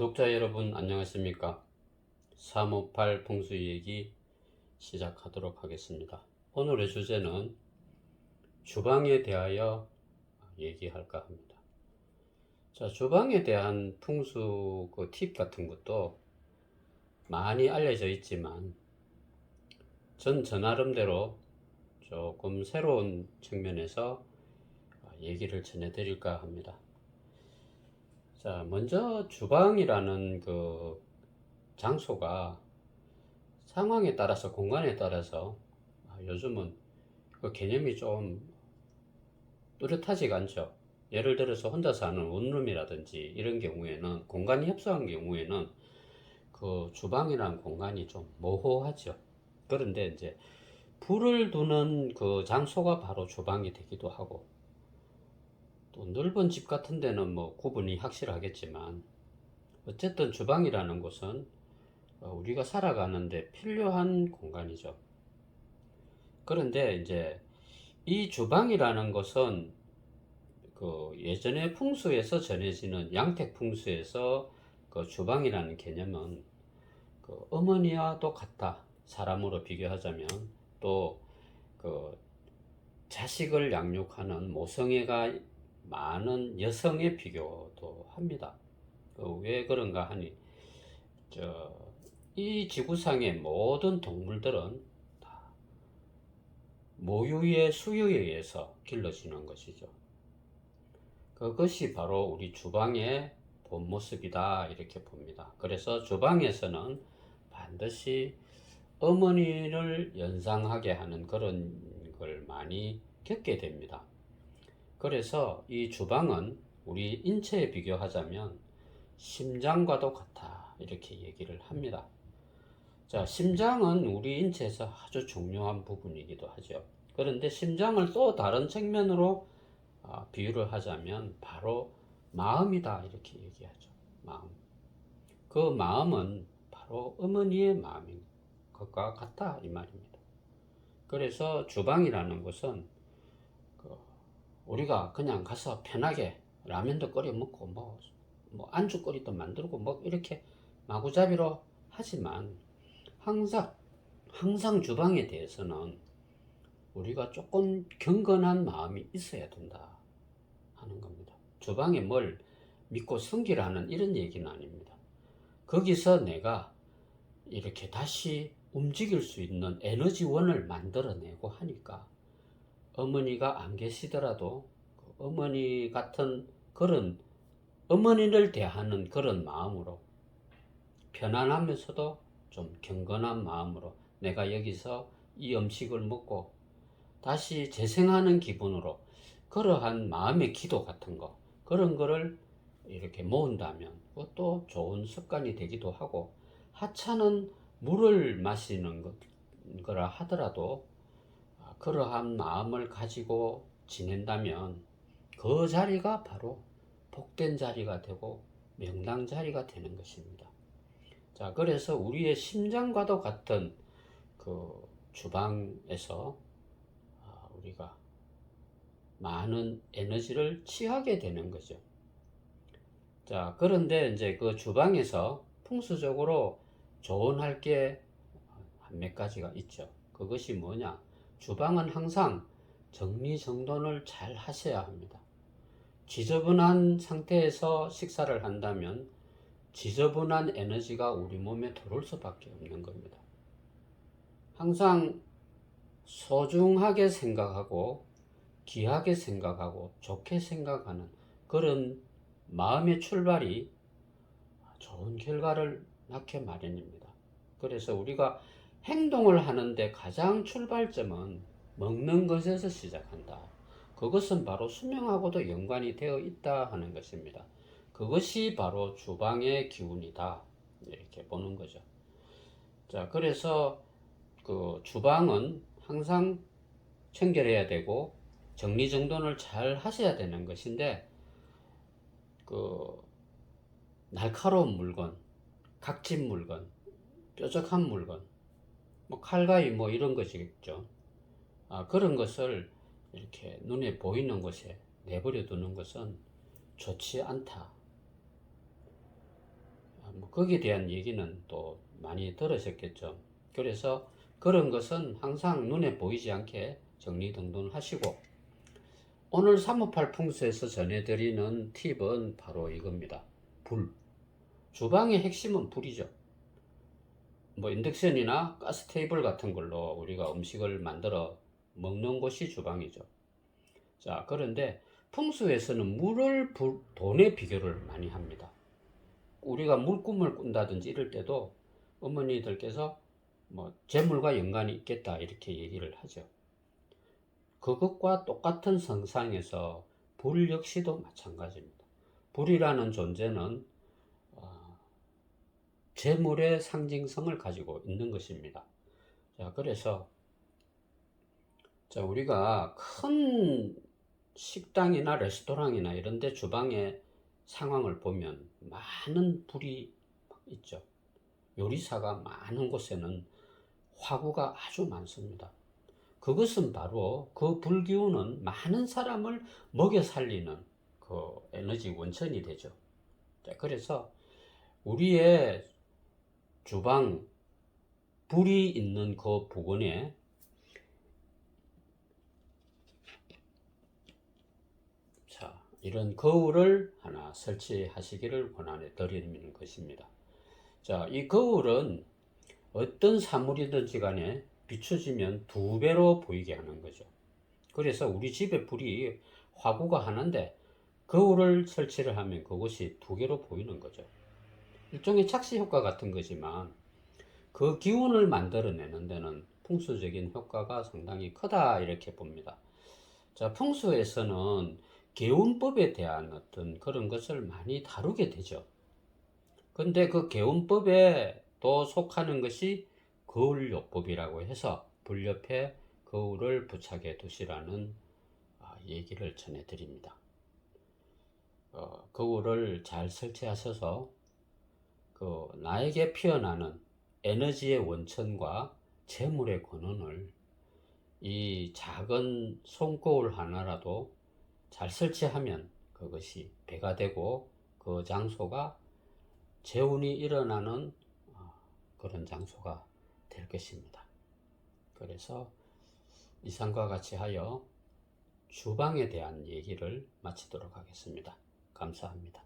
구독자 여러분 안녕하십니까? 358 풍수 얘기 시작하도록 하겠습니다. 오늘의 주제는 주방에 대하여 얘기할까 합니다. 자, 주방에 대한 풍수 팁 같은 것도 많이 알려져 있지만 저 나름대로 조금 새로운 측면에서 얘기를 전해드릴까 합니다. 자, 먼저 주방이라는 그 장소가 상황에 따라서, 공간에 따라서 요즘은 그 개념이 좀 뚜렷하지가 않죠. 예를 들어서 혼자 사는 원룸이라든지 이런 경우에는, 공간이 협소한 경우에는 그 주방이라는 공간이 좀 모호하죠. 그런데 이제 불을 두는 그 장소가 바로 주방이 되기도 하고, 또 넓은 집 같은 데는 뭐 구분이 확실하겠지만, 어쨌든 주방이라는 곳은 우리가 살아가는데 필요한 공간이죠. 그런데 이제 이 주방이라는 것은 그 예전의 풍수에서 전해지는 양택 풍수에서 그 주방이라는 개념은 그 어머니와도 같다. 사람으로 비교하자면 또 그 자식을 양육하는 모성애가 많은 여성에 비교도 합니다. 왜 그런가 하니 이 지구상의 모든 동물들은 다 모유의 수유에 의해서 길러지는 것이죠. 그것이 바로 우리 주방의 본 모습이다 이렇게 봅니다. 그래서 주방에서는 반드시 어머니를 연상하게 하는 그런 걸 많이 겪게 됩니다. 그래서 이 주방은 우리 인체에 비교하자면 심장과도 같아 이렇게 얘기를 합니다. 자, 심장은 우리 인체에서 아주 중요한 부분이기도 하죠. 그런데 심장을 또 다른 측면으로 비유를 하자면 바로 마음이다 이렇게 얘기하죠. 마음. 그 마음은 바로 어머니의 마음인 것과 같다 이 말입니다. 그래서 주방이라는 것은 우리가 그냥 가서 편하게 라면도 끓여 먹고 뭐 안주거리도 만들고 뭐 이렇게 마구잡이로 하지만 항상 주방에 대해서는 우리가 조금 경건한 마음이 있어야 된다 하는 겁니다. 주방에 뭘 믿고 섬기라는 이런 얘기는 아닙니다. 거기서 내가 이렇게 다시 움직일 수 있는 에너지원을 만들어내고 하니까 어머니가 안 계시더라도 어머니 같은 그런 어머니를 대하는 그런 마음으로 편안하면서도 좀 경건한 마음으로 내가 여기서 이 음식을 먹고 다시 재생하는 기분으로 그러한 마음의 기도 같은 거 그런 거를 이렇게 모은다면 그것도 좋은 습관이 되기도 하고, 하찮은 물을 마시는 거라 하더라도 그러한 마음을 가지고 지낸다면 그 자리가 바로 복된 자리가 되고 명당 자리가 되는 것입니다. 자, 그래서 우리의 심장과도 같은 그 주방에서 우리가 많은 에너지를 취하게 되는 거죠. 자, 그런데 이제 그 주방에서 풍수적으로 조언할 게 한 몇 가지가 있죠. 그것이 뭐냐? 주방은 항상 정리정돈을 잘 하셔야 합니다. 지저분한 상태에서 식사를 한다면 지저분한 에너지가 우리 몸에 들어올 수밖에 없는 겁니다. 항상 소중하게 생각하고 귀하게 생각하고 좋게 생각하는 그런 마음의 출발이 좋은 결과를 낳게 마련입니다. 그래서 우리가 행동을 하는데 가장 출발점은 먹는 것에서 시작한다. 그것은 바로 수명하고도 연관이 되어 있다 하는 것입니다. 그것이 바로 주방의 기운이다 이렇게 보는 거죠. 자, 그래서 그 주방은 항상 청결해야 되고 정리정돈을 잘 하셔야 되는 것인데, 그 날카로운 물건, 각진 물건, 뾰족한 물건, 뭐 칼과이 뭐 이런 것이겠죠. 그런 것을 이렇게 눈에 보이는 곳에 내버려 두는 것은 좋지 않다. 거기에 대한 얘기는 또 많이 들으셨겠죠. 그래서 그런 것은 항상 눈에 보이지 않게 정리정돈 하시고, 오늘 358 풍수에서 전해드리는 팁은 바로 이겁니다. 불. 주방의 핵심은 불이죠. 뭐 인덕션이나 가스 테이블 같은 걸로 우리가 음식을 만들어 먹는 곳이 주방이죠. 자, 그런데 풍수에서는 물을 돈에 비교를 많이 합니다. 우리가 물꿈을 꾼다든지 이럴 때도 어머니들께서 뭐 재물과 연관이 있겠다 이렇게 얘기를 하죠. 그것과 똑같은 성상에서 불 역시도 마찬가지입니다. 불이라는 존재는 재물의 상징성을 가지고 있는 것입니다. 자, 그래서 우리가 큰 식당이나 레스토랑이나 이런 데 주방의 상황을 보면 많은 불이 있죠. 요리사가 많은 곳에는 화구가 아주 많습니다. 그것은 바로 그 불기운은 많은 사람을 먹여 살리는 그 에너지 원천이 되죠. 자, 그래서 우리의 주방 불이 있는 그 부근에 이런 거울을 하나 설치하시기를 권해 드리는 것입니다. 자, 이 거울은 어떤 사물이든지 간에 비춰지면 2배로 보이게 하는 거죠. 그래서 우리 집에 불이 화구가 하나인데 거울을 설치를 하면 그것이 2개로 보이는 거죠. 일종의 착시 효과 같은 거지만 그 기운을 만들어내는 데는 풍수적인 효과가 상당히 크다 이렇게 봅니다. 자, 풍수에서는 개운법에 대한 어떤 그런 것을 많이 다루게 되죠. 근데 그 개운법에 또 속하는 것이 거울요법이라고 해서 불 옆에 거울을 부착해 두시라는 얘기를 전해드립니다. 거울을 잘 설치하셔서 나에게 피어나는 에너지의 원천과 재물의 근원을 이 작은 손거울 하나라도 잘 설치하면 그것이 배가 되고 그 장소가 재운이 일어나는 그런 장소가 될 것입니다. 그래서 이상과 같이 하여 주방에 대한 얘기를 마치도록 하겠습니다. 감사합니다.